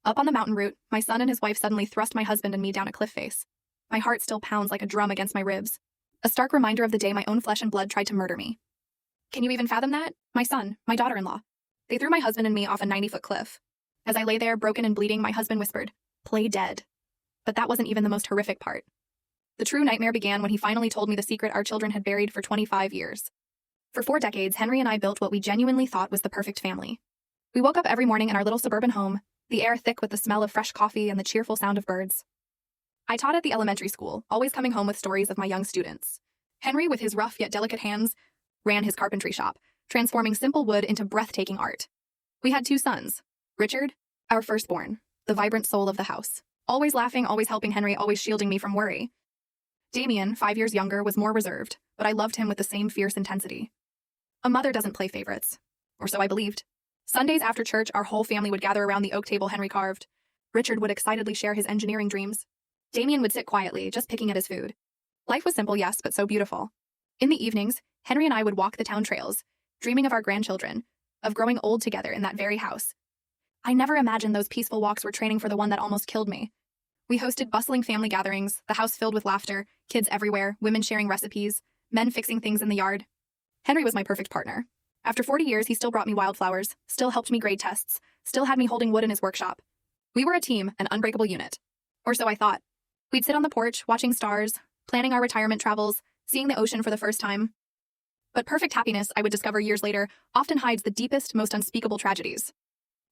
Up on the mountain route, my son and his wife suddenly thrust my husband and me down a cliff face. My heart still pounds like a drum against my ribs. A stark reminder of the day my own flesh and blood tried to murder me. Can you even fathom that? My son, my daughter-in-law. They threw my husband and me off a 90-foot cliff. As I lay there, broken and bleeding, my husband whispered, "Play dead." But that wasn't even the most horrific part. The true nightmare began when he finally told me the secret our children had buried for 25 years. For 4 decades, Henry and I built what we genuinely thought was the perfect family. We woke up every morning in our little suburban home, the air thick with the smell of fresh coffee and the cheerful sound of birds. I taught at the elementary school, always coming home with stories of my young students. Henry, with his rough yet delicate hands, ran his carpentry shop, transforming simple wood into breathtaking art. We had 2 sons. Richard, our firstborn, the vibrant soul of the house. Always laughing, always helping Henry, always shielding me from worry. Damien, 5 years younger, was more reserved, but I loved him with the same fierce intensity. A mother doesn't play favorites. Or so I believed. Sundays after church, our whole family would gather around the oak table Henry carved. Richard would excitedly share his engineering dreams. Damien would sit quietly, just picking at his food. Life was simple, yes, but so beautiful. In the evenings, Henry and I would walk the town trails, dreaming of our grandchildren, of growing old together in that very house. I never imagined those peaceful walks were training for the one that almost killed me. We hosted bustling family gatherings, the house filled with laughter, kids everywhere, women sharing recipes, men fixing things in the yard. Henry was my perfect partner. After 40 years, he still brought me wildflowers, still helped me grade tests, still had me holding wood in his workshop. We were a team, an unbreakable unit. Or so I thought. We'd sit on the porch, watching stars, planning our retirement travels, seeing the ocean for the first time. But perfect happiness, I would discover years later, often hides the deepest, most unspeakable tragedies.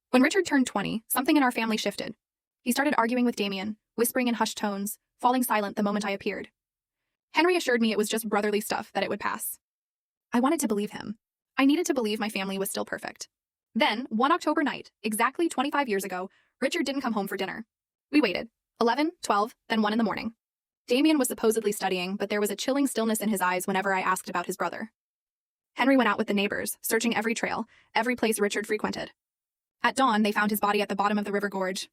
When Richard turned 20, something in our family shifted. He started arguing with Damien, whispering in hushed tones, falling silent the moment I appeared. Henry assured me it was just brotherly stuff, that it would pass. I wanted to believe him. I needed to believe my family was still perfect. Then, one October night, exactly 25 years ago, Richard didn't come home for dinner. We waited. 11, 12, then 1 in the morning. Damien was supposedly studying, but there was a chilling stillness in his eyes whenever I asked about his brother. Henry went out with the neighbors, searching every trail, every place Richard frequented. At dawn, they found his body at the bottom of the river gorge.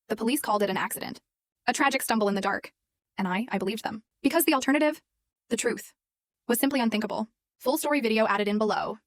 The police called it an accident. A tragic stumble in the dark. And I believed them. Because the alternative, the truth, was simply unthinkable. Full story video added in below.